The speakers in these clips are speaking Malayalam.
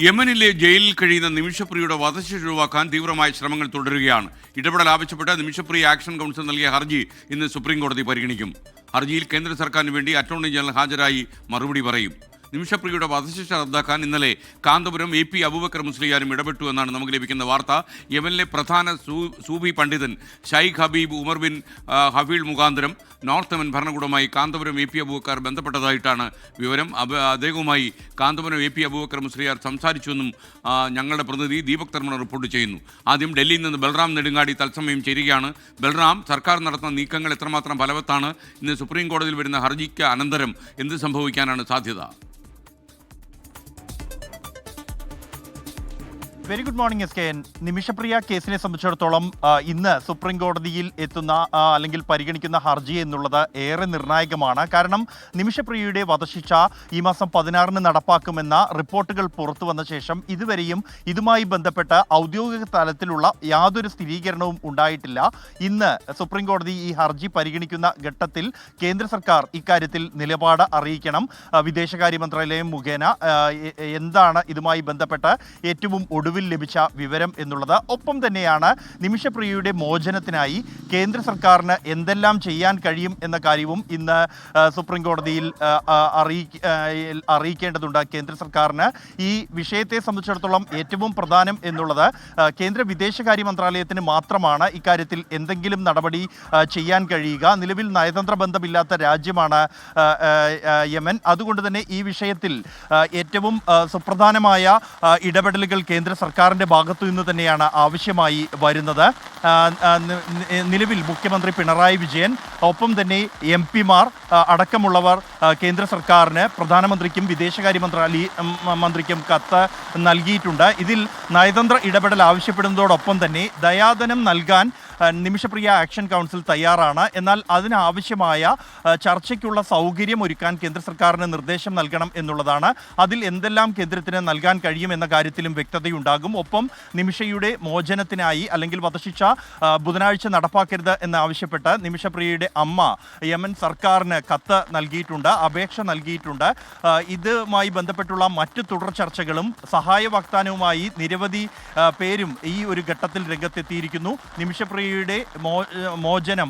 യമനിലെ ജയിലിൽ കഴിയുന്ന നിമിഷപ്രിയയുടെ വധശിക്ഷ ഒഴിവാക്കാൻ തീവ്രമായ ശ്രമങ്ങൾ തുടരുകയാണ്. ഇടപെടൽ ആവശ്യപ്പെട്ട് നിമിഷപ്രിയ ആക്ഷൻ കൗൺസിൽ നൽകിയ ഹർജി ഇന്ന് സുപ്രീം കോടതി പരിഗണിക്കും. ഹർജിയിൽ കേന്ദ്ര സർക്കാരിന് വേണ്ടി അറ്റോർണി ജനറൽ ഹാജരായി മറുപടി പറയും. നിമിഷപ്രിയയുടെ വധശിക്ഷ റദ്ദാക്കാൻ ഇന്നലെ കാന്തപുരം AP അബൂബക്കർ മുസ്ലിയാരും ഇടപെട്ടു എന്നാണ് നമുക്ക് ലഭിക്കുന്ന വാർത്ത. യമനിലെ പ്രധാന സൂഫി പണ്ഡിതൻ Shaikh Habib Umar bin Hafeel മുഖാന്തരം നോർത്ത് യമൻ ഭരണകൂടവുമായി കാന്തപുരം AP അബൂബക്കർ ബന്ധപ്പെട്ടതായിട്ടാണ് വിവരം. അദ്ദേഹവുമായി കാന്തപുരം AP അബൂബക്കർ മുസ്ലിയാർ സംസാരിച്ചുവെന്നും ഞങ്ങളുടെ പ്രതിനിധി ദീപക് തർമ്മ റിപ്പോർട്ട് ചെയ്യുന്നു. ആദ്യം ഡൽഹിയിൽ നിന്ന് ബൽറാം നെടുങ്ങാടി തത്സമയം ചേരുകയാണ്. ബൽറാം, സർക്കാർ നടത്തുന്ന നീക്കങ്ങൾ എത്രമാത്രം ഫലവത്താണ്? ഇന്ന് സുപ്രീം കോടതിയിൽ വരുന്ന ഹർജിക്ക് അനന്തരം എന്ത് സംഭവിക്കാനാണ് സാധ്യത? Very good morning SKN. Nimisha Priya കേസിനെ സംബന്ധിച്ചിടത്തോളം ഇന്ന് സുപ്രീം കോടതിയിൽ എത്തുന്ന അല്ലെങ്കിൽ പരിഗണിക്കുന്ന ഹർജി എന്നുള്ളത് ഏറെ നിർണായകമാണ്. കാരണം നിമിഷപ്രിയയുടെ വധശിക്ഷ ഈ മാസം 16-ന് നടപ്പാക്കുമെന്ന റിപ്പോർട്ടുകൾ പുറത്തു വന്ന ശേഷം ഇതുവരെയും ഇതുമായി ബന്ധപ്പെട്ട് ഔദ്യോഗിക തലത്തിലുള്ള യാതൊരു സ്ഥിരീകരണവും ഉണ്ടായിട്ടില്ല. ഇന്ന് സുപ്രീം കോടതി ഈ ഹർജി പരിഗണിക്കുന്ന ഘട്ടത്തിൽ കേന്ദ്ര സർക്കാർ ഇക്കാര്യത്തിൽ നിലപാട് അറിയിക്കണം. വിദേശകാര്യ മന്ത്രാലയം മുഖേന എന്താണ് ഇതുമായി ബന്ധപ്പെട്ട് ഏറ്റവും ഒടുവിൽ ലഭിച്ച വിവരം എന്നുള്ളത്. ഒപ്പം തന്നെയാണ് നിമിഷപ്രിയയുടെ മോചനത്തിനായി കേന്ദ്ര സർക്കാരിന് എന്തെല്ലാം ചെയ്യാൻ കഴിയും എന്ന കാര്യവും ഇന്ന് സുപ്രീം കോടതിയിൽ അറിയിക്കേണ്ടതുണ്ട്. കേന്ദ്ര സർക്കാരിന് ഈ വിഷയത്തെ സംബന്ധിച്ചിടത്തോളം ഏറ്റവും പ്രധാനം എന്നുള്ളത് കേന്ദ്ര വിദേശകാര്യ മന്ത്രാലയത്തിന് മാത്രമാണ് ഇക്കാര്യത്തിൽ എന്തെങ്കിലും നടപടി ചെയ്യാൻ കഴിയുക. നിലവിൽ നയതന്ത്ര ബന്ധമില്ലാത്ത രാജ്യമാണ് യമൻ. അതുകൊണ്ട് തന്നെ ഈ വിഷയത്തിൽ ഏറ്റവും സുപ്രധാനമായ ഇടപെടലുകൾ കേന്ദ്ര സർക്കാരിൻ്റെ ഭാഗത്തു നിന്ന് തന്നെയാണ് ആവശ്യമായി വരുന്നത്. നിലവിൽ മുഖ്യമന്ത്രി പിണറായി വിജയൻ, ഒപ്പം തന്നെ MP-മാർ അടക്കമുള്ളവർ കേന്ദ്ര സർക്കാരിന്, പ്രധാനമന്ത്രിക്കും വിദേശകാര്യ മന്ത്രിക്കും കത്ത് നൽകിയിട്ടുണ്ട്. ഇതിൽ നയതന്ത്ര ഇടപെടൽ ആവശ്യപ്പെടുന്നതോടൊപ്പം തന്നെ ദയാധനം നൽകാൻ നിമിഷപ്രിയ ആക്ഷൻ കൗൺസിൽ തയ്യാറാണ്. എന്നാൽ അതിനാവശ്യമായ ചർച്ചയ്ക്കുള്ള സൗകര്യം ഒരുക്കാൻ കേന്ദ്ര സർക്കാരിന് നിർദ്ദേശം നൽകണം എന്നുള്ളതാണ്. അതിൽ എന്തെല്ലാം കേന്ദ്രത്തിന് നൽകാൻ കഴിയുമെന്ന കാര്യത്തിലും വ്യക്തതയുണ്ടാകും. ഒപ്പം നിമിഷയുടെ മോചനത്തിനായി അല്ലെങ്കിൽ വധശിക്ഷ ബുധനാഴ്ച നടപ്പാക്കരുത് എന്നാവശ്യപ്പെട്ട് നിമിഷപ്രിയയുടെ അമ്മ യമൻ സർക്കാരിന് കത്ത് നൽകിയിട്ടുണ്ട്, അപേക്ഷ നൽകിയിട്ടുണ്ട്. ഇതുമായി ബന്ധപ്പെട്ടുള്ള മറ്റ് തുടർ ചർച്ചകളും സഹായ വാഗ്ദാനവുമായി നിരവധി പേരും ഈ ഒരു ഘട്ടത്തിൽ രംഗത്തെത്തിയിരിക്കുന്നു. നിമിഷപ്രിയയുടെ മോചനം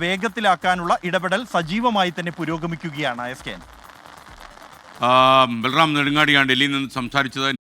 വേഗത്തിലാക്കാനുള്ള ഇടപെടൽ സജീവമായി തന്നെ പുരോഗമിക്കുകയാണ്. SKN. ബൽറാം നെടുങ്ങാടിയാണ് ഡൽഹിയിൽ നിന്ന് സംസാരിച്ചത്.